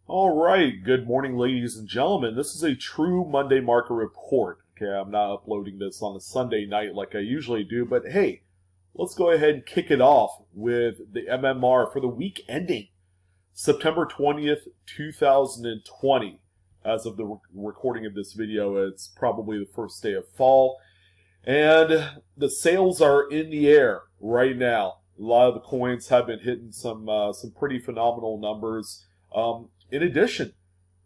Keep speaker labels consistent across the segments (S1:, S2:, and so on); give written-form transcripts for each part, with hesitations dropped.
S1: All right, good morning, ladies and gentlemen. This is a true Monday market report. Okay, I'm not uploading this on a Sunday night like I usually do, but hey, let's go ahead and kick it off with the MMR for the week ending September 20th, 2020. As of the recording of this video, it's probably the first day of fall, and the sales are in the air right now. A lot of the coins have been hitting some pretty phenomenal numbers. In addition,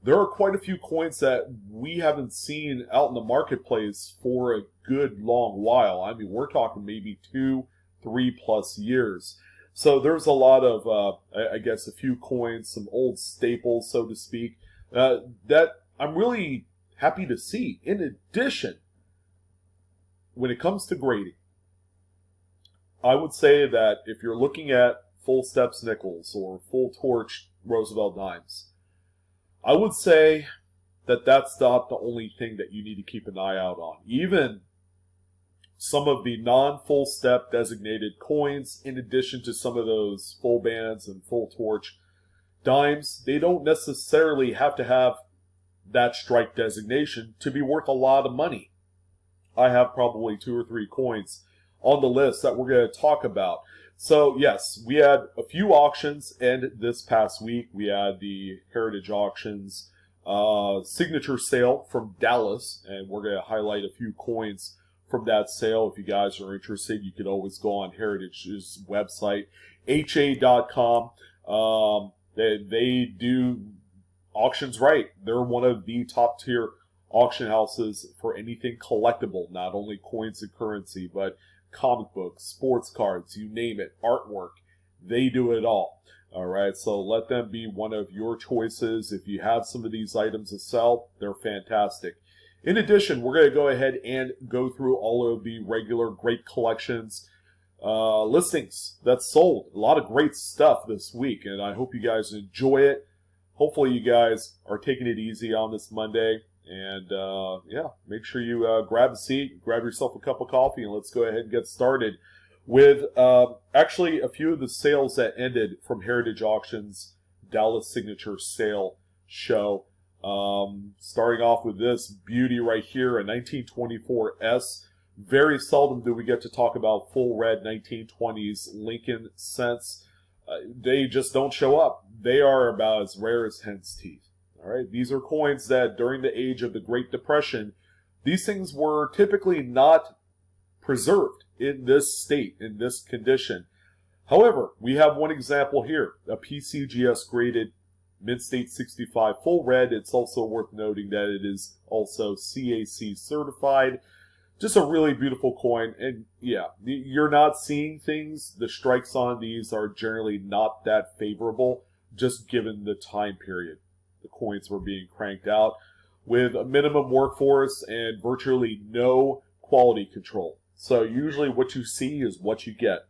S1: there are quite a few coins that we haven't seen out in the marketplace for a good long while. I mean, we're talking maybe 2-3+ years. So there's a lot of, I guess, a few coins, some old staples, so to speak, that I'm really happy to see. In addition, when it comes to grading, I would say that if you're looking at full steps nickels or full torch Roosevelt dimes, I would say that that's not the only thing that you need to keep an eye out on. Even some of the non-full step designated coins, in addition to some of those full bands and full torch dimes, they don't necessarily have to have that strike designation to be worth a lot of money. I have probably 2 or 3 coins on the list that we're going to talk about. So yes, we had a few auctions end this past week. We had the Heritage Auctions signature sale from Dallas, and we're going to highlight a few coins from that sale. If you guys are interested, you can always go on Heritage's website, ha.com. They do auctions right. They're one of the top tier auction houses for anything collectible, not only coins and currency, but comic books, sports cards, you name it, artwork. They do it all. All right, so let them be one of your choices. If you have some of these items to sell, they're fantastic. In addition, we're going to go ahead and go through all of the regular great collections listings that sold. A lot of great stuff this week, and I hope you guys enjoy it. Hopefully you guys are taking it easy on this Monday. And yeah, make sure you grab a seat, grab yourself a cup of coffee, and let's go ahead and get started with actually a few of the sales that ended from Heritage Auctions Dallas Signature Sale Show. Starting off with this beauty right here, a 1924S. Very seldom do we get to talk about full red 1920s Lincoln cents. They just don't show up. They are about as rare as hen's teeth. All right, these are coins that during the age of the Great Depression, these things were typically not preserved in this state, in this condition. However, we have one example here, a PCGS graded Mint State 65 full red. It's also worth noting that it is also CAC certified. Just a really beautiful coin, and yeah, you're not seeing things. The strikes on these are generally not that favorable, just given the time period. The coins were being cranked out with a minimum workforce and virtually no quality control. So usually what you see is what you get.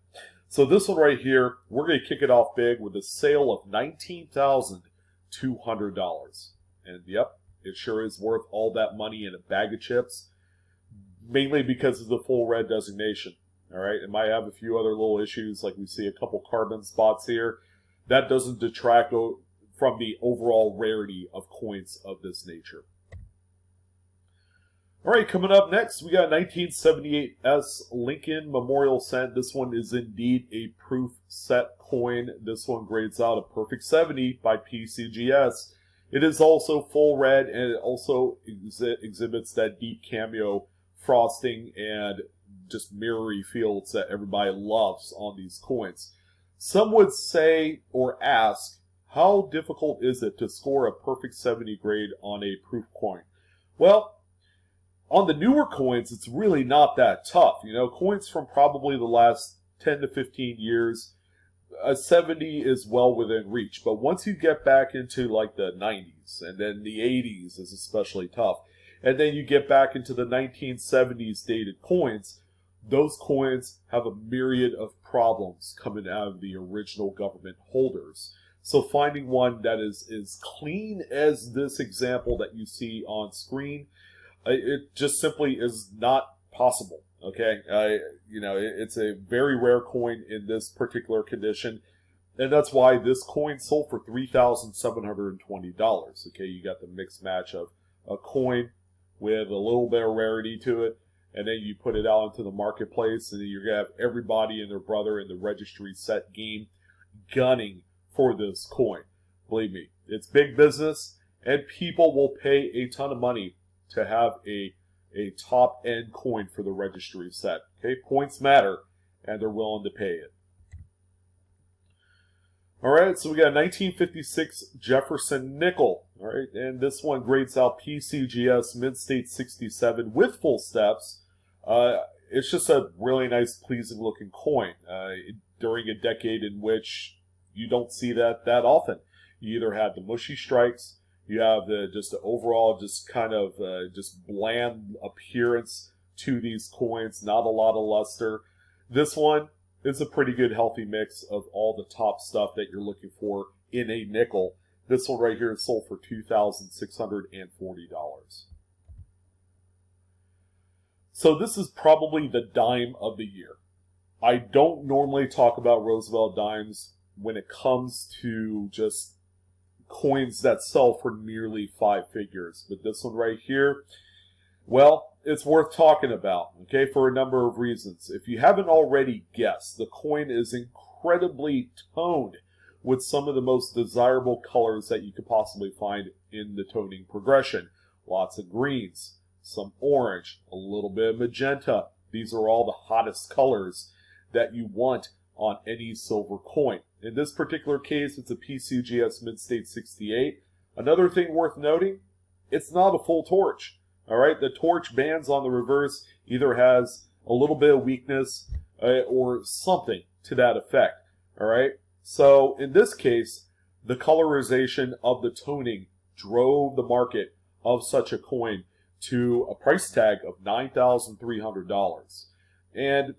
S1: So this one right here, we're going to kick it off big with a sale of $19,200. And yep, it sure is worth all that money in a bag of chips, mainly because of the full red designation. All right, it might have a few other little issues, like we see a couple carbon spots here. That doesn't detract from the overall rarity of coins of this nature. All right, coming up next, we got 1978S Lincoln Memorial Cent. This one is indeed a proof set coin. This one grades out a perfect 70 by PCGS. It is also full red, and it also exhibits that deep cameo frosting and just mirrory fields that everybody loves on these coins. Some would say or ask, how difficult is it to score a perfect 70 grade on a proof coin? Well, on the newer coins, it's really not that tough. You know, coins from probably the last 10 to 15 years, a 70 is well within reach. But once you get back into like the 90s, and then the 80s is especially tough, and then you get back into the 1970s dated coins, those coins have a myriad of problems coming out of the original government holders. So finding one that is as clean as this example that you see on screen, it just simply is not possible. Okay, you know, it's a very rare coin in this particular condition. And that's why this coin sold for $3,720. Okay, you got the mixed match of a coin with a little bit of rarity to it, and then you put it out into the marketplace, and then you're going to have everybody and their brother in the registry set game gunning for this coin. Believe me, it's big business, and people will pay a ton of money to have a top-end coin for the registry set. Okay, points matter, and they're willing to pay it. All right, so we got a 1956 Jefferson nickel. All right, and this one grades out PCGS Mid-State 67 with full steps. It's just a really nice, pleasing-looking coin during a decade in which you don't see that often. You either have the mushy strikes, you have the overall just kind of just bland appearance to these coins, not a lot of luster. This one is a pretty good healthy mix of all the top stuff that you're looking for in a nickel. This one right here is sold for $2,640. So this is probably the dime of the year. I don't normally talk about Roosevelt dimes when it comes to just coins that sell for nearly 5 figures. But this one right here, well, it's worth talking about, okay, for a number of reasons. If you haven't already guessed, the coin is incredibly toned with some of the most desirable colors that you could possibly find in the toning progression. Lots of greens, some orange, a little bit of magenta. These are all the hottest colors that you want on any silver coin. In this particular case, it's a PCGS Mid-State 68. Another thing worth noting, it's not a full torch. All right, the torch bands on the reverse either has a little bit of weakness or something to that effect. All right, so in this case, the colorization of the toning drove the market of such a coin to a price tag of $9,300. And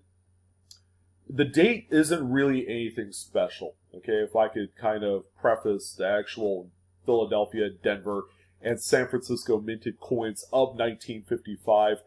S1: the date isn't really anything special. Okay, if I could kind of preface the actual Philadelphia, Denver, and San Francisco minted coins of 1955.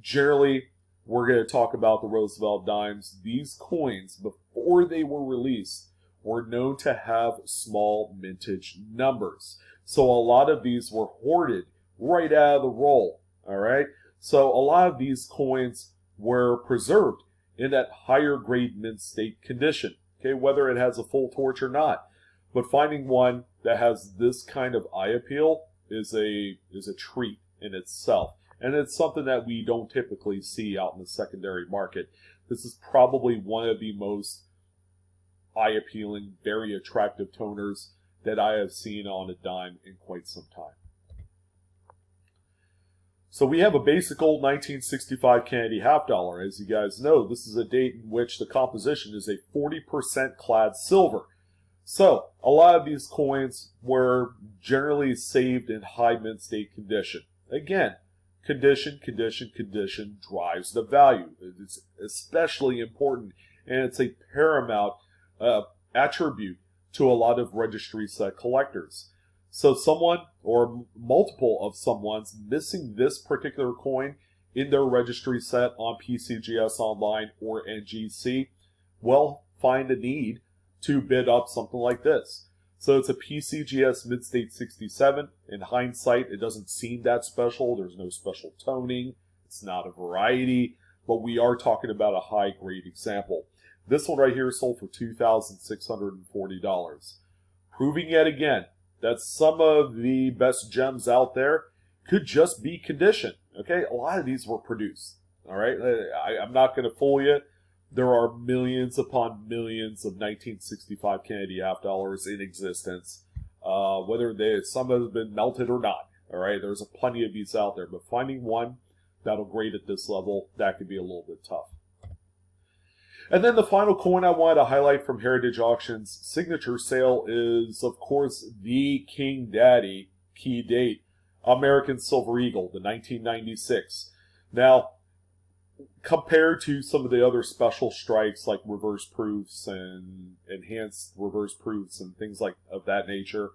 S1: Generally, we're going to talk about the Roosevelt dimes. These coins, before they were released, were known to have small mintage numbers. So a lot of these were hoarded right out of the roll. All right, so a lot of these coins were preserved in that higher grade mint state condition. Okay, whether it has a full torch or not. But finding one that has this kind of eye appeal is a treat in itself, and it's something that we don't typically see out in the secondary market. This is probably one of the most eye-appealing, very attractive toners that I have seen on a dime in quite some time. So we have a basic old 1965 Kennedy half dollar. As you guys know, this is a date in which the composition is a 40% clad silver. So, a lot of these coins were generally saved in high mint state condition. Again, condition drives the value. It's especially important, and it's a paramount attribute to a lot of registry set collectors. So someone or multiple of someone's missing this particular coin in their registry set on PCGS Online or NGC will find a need to bid up something like this. So it's a PCGS Mid-State 67. In hindsight, it doesn't seem that special. There's no special toning. It's not a variety, but we are talking about a high-grade example. This one right here is sold for $2,640. Proving yet again that some of the best gems out there could just be conditioned. Okay, a lot of these were produced. All right, I'm not going to fool you. There are millions upon millions of 1965 Kennedy half dollars in existence, whether some have been melted or not. All right, there's plenty of these out there, but finding one that'll grade at this level, that could be a little bit tough. And then the final coin I wanted to highlight from Heritage Auctions signature sale is, of course, the King Daddy key date, American Silver Eagle, the 1996. Now, compared to some of the other special strikes like reverse proofs and enhanced reverse proofs and things like of that nature,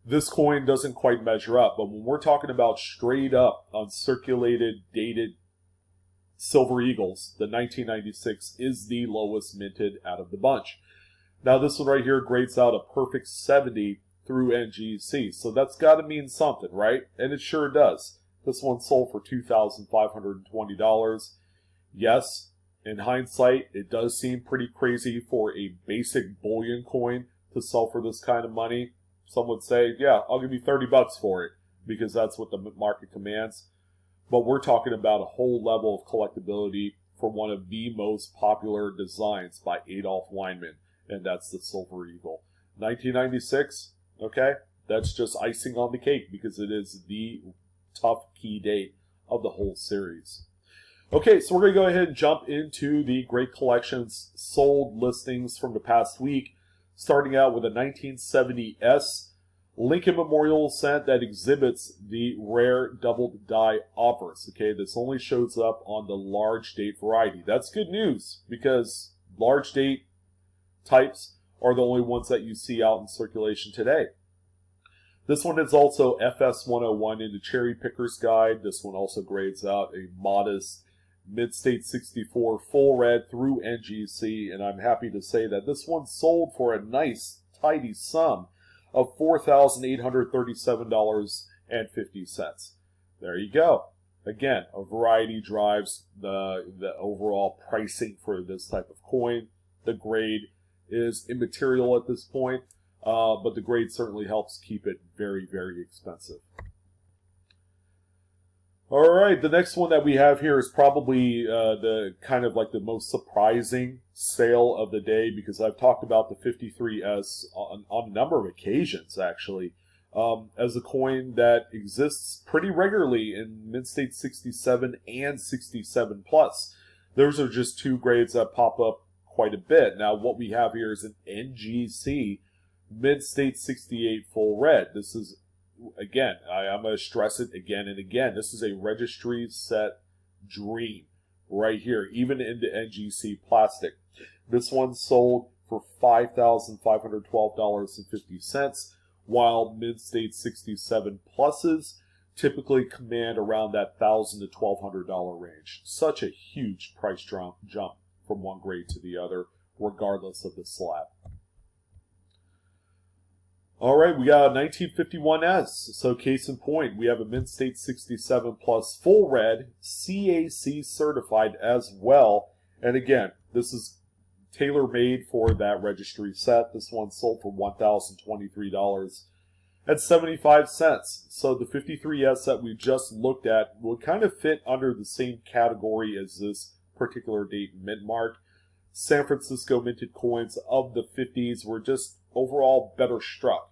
S1: this coin doesn't quite measure up. But when we're talking about straight up uncirculated, dated Silver Eagles, the 1996 is the lowest minted out of the bunch. Now this one right here grades out a perfect 70 through NGC, so that's got to mean something, right? And it sure does. This one sold for $2,520. Yes, in hindsight, it does seem pretty crazy for a basic bullion coin to sell for this kind of money. Some would say, yeah, I'll give you $30 for it, because that's what the market commands. But we're talking about a whole level of collectability for one of the most popular designs by Adolf Weinman, and that's the Silver Eagle. 1996, okay, that's just icing on the cake because it is the tough key date of the whole series. Okay, so we're going to go ahead and jump into the Great Collections sold listings from the past week, starting out with a 1970s Lincoln Memorial set that exhibits the rare doubled die offers. Okay, this only shows up on the large date variety. That's good news because large date types are the only ones that you see out in circulation today. This one is also FS 101 in the Cherry Picker's Guide. This one also grades out a modest Mid-State 64 full red through NGC, and I'm happy to say that this one sold for a nice, tidy sum of $4,837.50. There you go. Again, a variety drives the overall pricing for this type of coin. The grade is immaterial at this point, but the grade certainly helps keep it very, very expensive. All right, the next one that we have here is probably the kind of like the most surprising sale of the day, because I've talked about the 53S on a number of occasions, actually, as a coin that exists pretty regularly in Mid-State 67 and 67 plus. Those are just two grades that pop up quite a bit. Now, what we have here is an NGC Mid-State 68 full red. This is, again, I'm going to stress it again and again. This is a Registry set dream right here, even in the NGC plastic. This one sold for $5,512.50, while Mid-State 67 pluses typically command around that $1,000 to $1,200 range. Such a huge price jump from one grade to the other, regardless of the slab. All right, we got a 1951S. So case in point, we have a Mid-State 67 plus full red, CAC certified as well. And again, this is tailor-made for that Registry set. This one sold for $1,023.75. So the 53S that we just looked at will kind of fit under the same category as this particular date mint mark. San Francisco minted coins of the 50s were just overall better struck.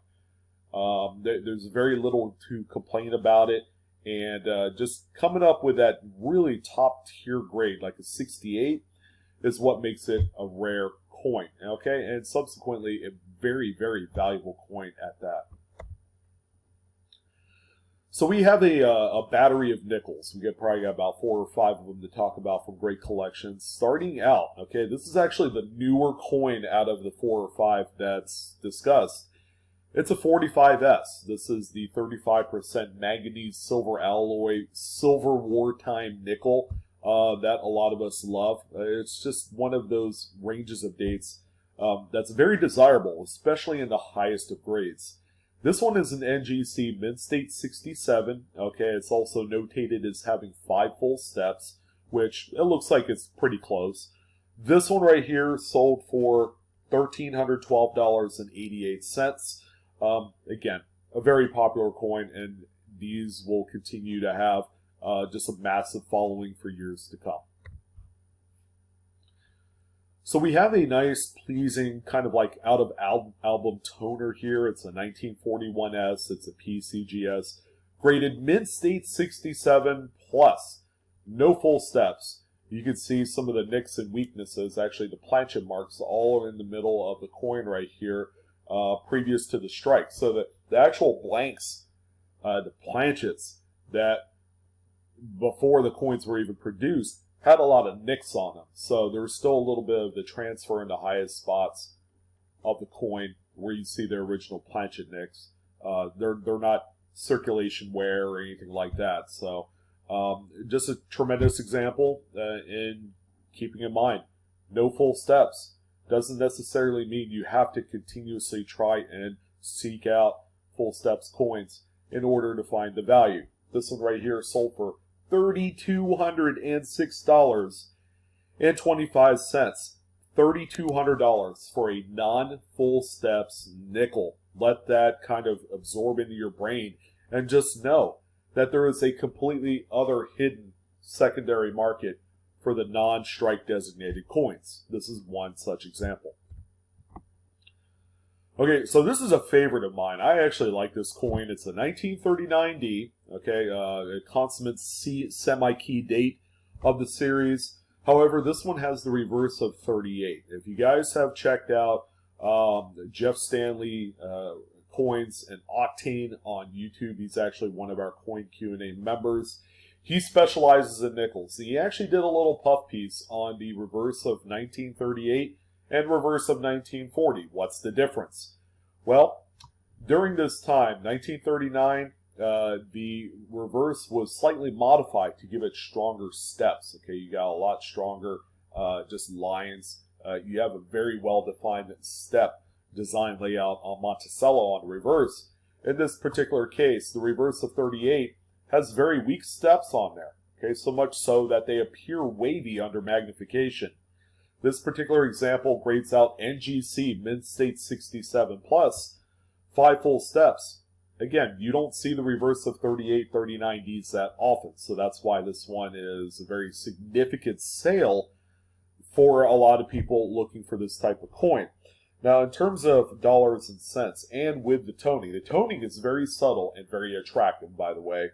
S1: There's very little to complain about it, and just coming up with that really top tier grade like a 68 is what makes it a rare coin, okay, and subsequently a very, very valuable coin at that. So we have a battery of nickels. We probably got about 4 or 5 of them to talk about from Great Collections. Starting out, okay, this is actually the newer coin out of the 4 or 5 that's discussed. It's a 45S. This is the 35% manganese silver alloy silver wartime nickel that a lot of us love. It's just one of those ranges of dates that's very desirable, especially in the highest of grades. This one is an NGC Mid-State 67. Okay, it's also notated as having 5 full steps, which it looks like it's pretty close. This one right here sold for $1,312.88. Again, a very popular coin, and these will continue to have just a massive following for years to come. So we have a nice, pleasing, kind of like out-of-album toner here. It's a 1941S. It's a PCGS. Graded Mid-State 67 plus. No full steps. You can see some of the nicks and weaknesses. Actually, the planchet marks all are in the middle of the coin right here, previous to the strike. So that the actual blanks, the planchets that before the coins were even produced, had a lot of nicks on them. So there was still a little bit of the transfer in the highest spots of the coin where you see their original planchet nicks. They're not circulation wear or anything like that. So just a tremendous example in keeping in mind, no full steps. doesn't necessarily mean you have to continuously try and seek out full steps coins in order to find the value. This one right here sold for $3,206.25. $3,200 for a non-full steps nickel. Let that kind of absorb into your brain and just know that there is a completely other hidden secondary market for the non-strike designated coins. This is one such example. Okay, so this is a favorite of mine. I actually like this coin. It's a 1939D, okay, a consummate semi-key date of the series. However, this one has the reverse of 38. If you guys have checked out Jeff Stanley coins and Octane on YouTube, he's actually one of our Coin Q&A members. He specializes in nickels. He actually did a little puff piece on the reverse of 1938 and reverse of 1940. What's the difference? Well, during this time, 1939, the reverse was slightly modified to give it stronger steps. Okay, you got a lot stronger just lines. You have a very well-defined step design layout on Monticello on the reverse. In this particular case, the reverse of 38 has very weak steps on there. Okay, so much so that they appear wavy under magnification. This particular example grades out NGC, Mid-State 67 plus, 5 full steps. Again, you don't see the reverse of 38, 39Ds that often, so that's why this one is a very significant sale for a lot of people looking for this type of coin. Now, in terms of dollars and cents, and with the toning is very subtle and very attractive, by the way.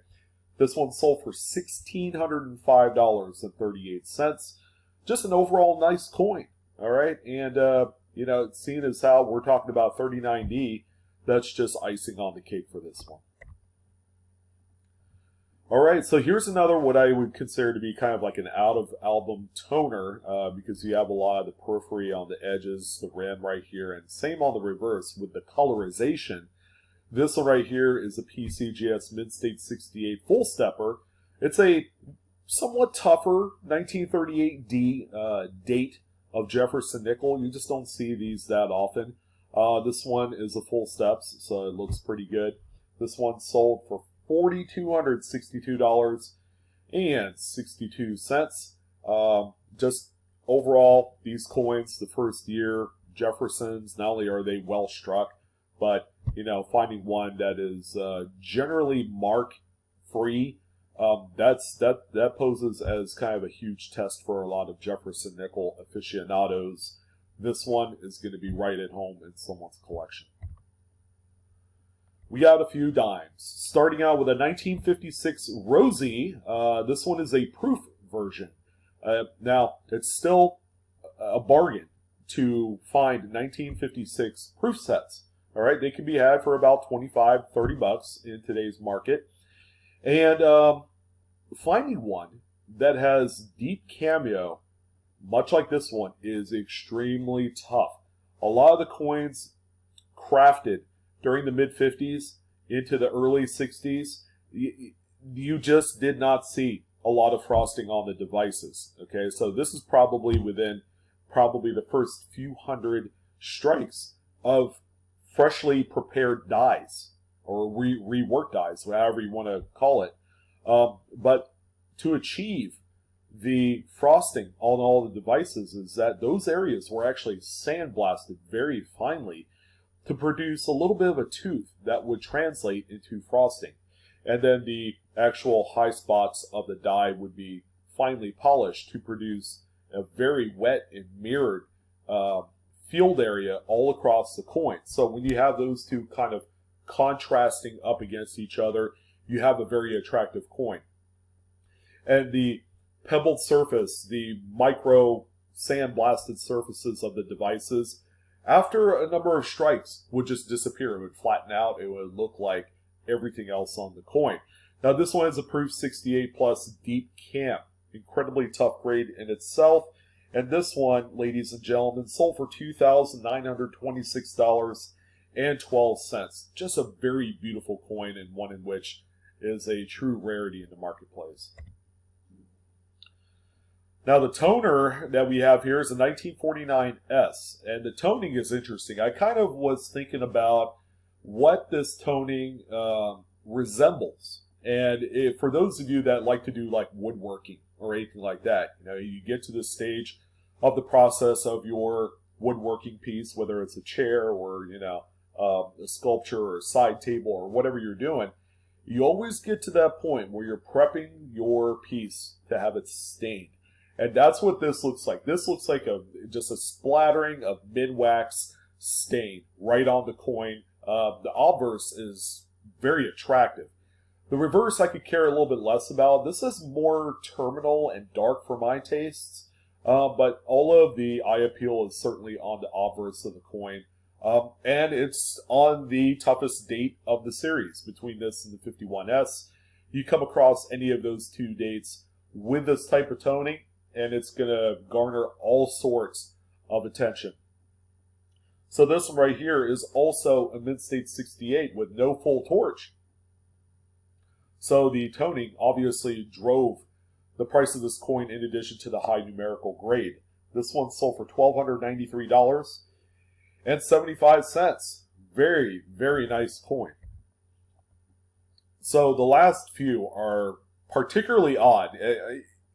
S1: This one sold for $1,605.38. Just an overall nice coin, all right? And, you know, seeing as how we're talking about 39D, that's just icing on the cake for this one. All right, so here's another what I would consider to be kind of like an out-of-album toner because you have a lot of the periphery on the edges, the rim right here, and same on the reverse with the colorization. This one right here is a PCGS Mid-State 68 full stepper. It's a somewhat tougher 1938D date of Jefferson nickel. You just don't see these that often. This one is a full steps, so it looks pretty good. This one sold for $4,262.62. Just overall, these coins, the first year, Jeffersons, not only are they well struck, but, you know, finding one that is generally mark-free, that poses as kind of a huge test for a lot of Jefferson nickel aficionados. This one is going to be right at home in someone's collection. We got a few dimes. Starting out with a 1956 Rosie. This one is a proof version. Now, it's still a bargain to find 1956 proof sets. All right, they can be had for about $25, $30 in today's market. And finding one that has deep cameo, much like this one, is extremely tough. A lot of the coins crafted during the mid-50s into the early 60s, you just did not see a lot of frosting on the devices. Okay, so this is probably within the first few hundred strikes of freshly prepared dies, or reworked dies, however you want to call it. But to achieve the frosting on all the devices is that those areas were actually sandblasted very finely to produce a little bit of a tooth that would translate into frosting. And then the actual high spots of the die would be finely polished to produce a very wet and mirrored field area all across the coin. So when you have those two kind of contrasting up against each other, you have a very attractive coin. And the pebbled surface, the micro sandblasted surfaces of the devices, after a number of strikes, would just disappear. It would flatten out. It would look like everything else on the coin. Now, this one is a proof 68 plus deep cam. Incredibly tough grade in itself. And this one, ladies and gentlemen, sold for $2,926.12. Just a very beautiful coin, and one in which is a true rarity in the marketplace. Now, the toner that we have here is a 1949S, and the toning is interesting. I kind of was thinking about what this toning resembles. And for those of you that like to do like woodworking or anything like that, you get to this stage of the process of your woodworking piece, whether it's a chair or, a sculpture or a side table or whatever you're doing, you always get to that point where you're prepping your piece to have it stained. And that's what this looks like. This looks like just a splattering of mid-wax stain right on the coin. The obverse is very attractive. The reverse I could care a little bit less about. This is more terminal and dark for my tastes. But all of the eye appeal is certainly on the obverse of the coin. And it's on the toughest date of the series between this and the 51S. You come across any of those two dates with this type of toning, and it's going to garner all sorts of attention. So this one right here is also a mid-state 68 with no full torch. So the toning obviously drove the price of this coin in addition to the high numerical grade. This one sold for $1,293.75. Very, very nice coin. So the last few are particularly odd,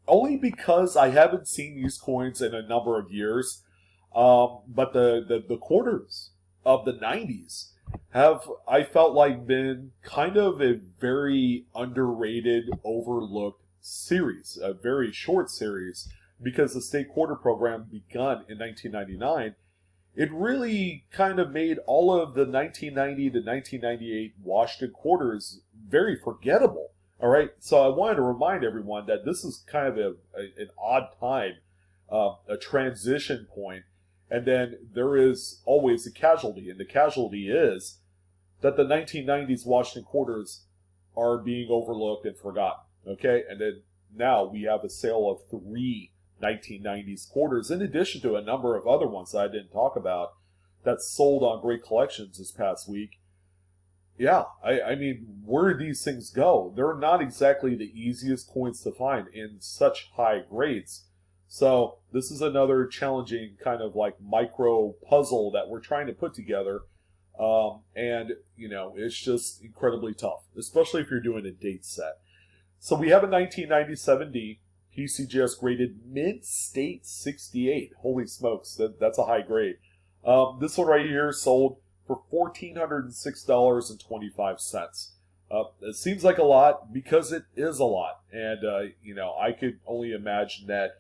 S1: only because I haven't seen these coins in a number of years. But the quarters of the 90s have, I felt like, been kind of a very underrated, overlooked series, a very short series, because the state quarter program begun in 1999. It really kind of made all of the 1990 to 1998 Washington quarters very forgettable. All right, so I wanted to remind everyone that this is kind of an odd time, a transition point. And then there is always a casualty, and the casualty is that the 1990s Washington quarters are being overlooked and forgotten, okay? And then now we have a sale of 3 1990s quarters, in addition to a number of other ones that I didn't talk about that sold on Great Collections this past week. Yeah, I mean, where do these things go? They're not exactly the easiest coins to find in such high grades. So this is another challenging kind of like micro puzzle that we're trying to put together. And, it's just incredibly tough, especially if you're doing a date set. So we have a 1997D PCGS graded mid-state 68. Holy smokes, that's a high grade. This one right here sold for $1,406.25. It seems like a lot because it is a lot. And, I could only imagine that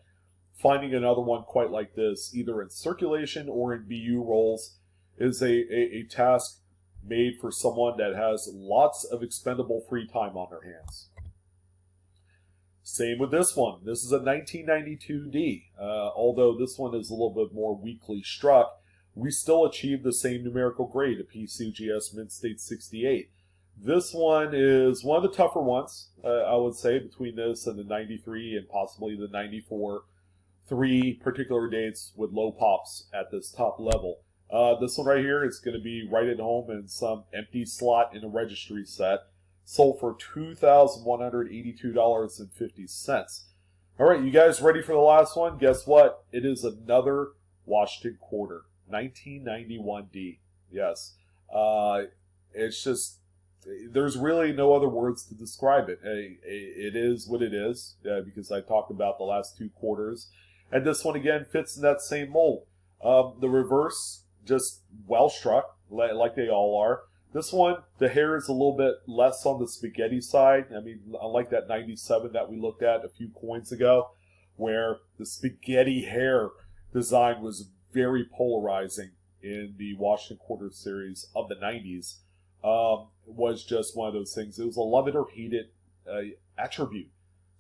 S1: finding another one quite like this, either in circulation or in BU rolls, is a task made for someone that has lots of expendable free time on their hands. Same with this one. This is a 1992D. Although this one is a little bit more weakly struck, we still achieved the same numerical grade, a PCGS Mid-State 68. This one is one of the tougher ones, I would say, between this and the 93 and possibly the 94. 3 particular dates with low pops at this top level. This one right here is going to be right at home in some empty slot in a registry set. Sold for $2,182.50. All right, you guys ready for the last one? Guess what? It is another Washington quarter, 1991D. Yes. It's just, there's really no other words to describe it. It is what it is, because I talked about the last 2 quarters. And this one, again, fits in that same mold. The reverse, just well struck, like they all are. This one, the hair is a little bit less on the spaghetti side. I mean, unlike that 97 that we looked at a few coins ago, where the spaghetti hair design was very polarizing in the Washington Quarter series of the 90s. Was just one of those things. It was a love it or hate it attribute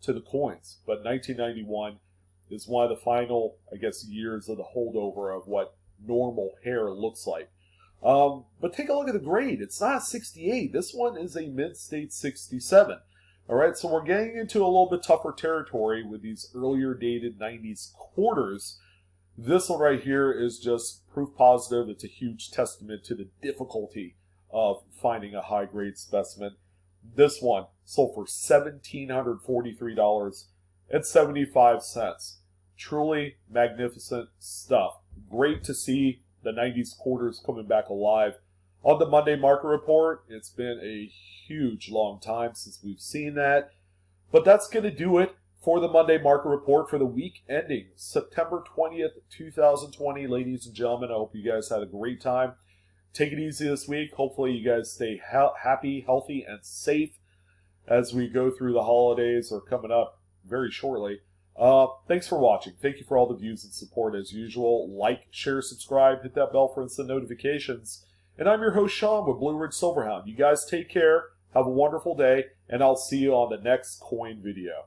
S1: to the coins. But 1991 is one of the final, I guess, years of the holdover of what normal hair looks like. But take a look at the grade. It's not 68. This one is a mid-state 67. All right, so we're getting into a little bit tougher territory with these earlier dated 90s quarters. This one right here is just proof positive. It's a huge testament to the difficulty of finding a high-grade specimen. This one sold for $1,743.75. Truly magnificent stuff. Great to see the 90s quarters coming back alive. On the Monday Market Report, it's been a huge long time since we've seen that. But that's going to do it for the Monday Market Report for the week ending September 20th, 2020. Ladies and gentlemen, I hope you guys had a great time. Take it easy this week. Hopefully you guys stay happy, healthy, and safe as we go through the holidays or coming up very shortly. Thanks for watching. Thank you for all the views and support as usual. Like, share, subscribe, hit that bell for instant notifications. And I'm your host, Sean, with Blue Ridge Silverhound. You guys take care, have a wonderful day, and I'll see you on the next coin video.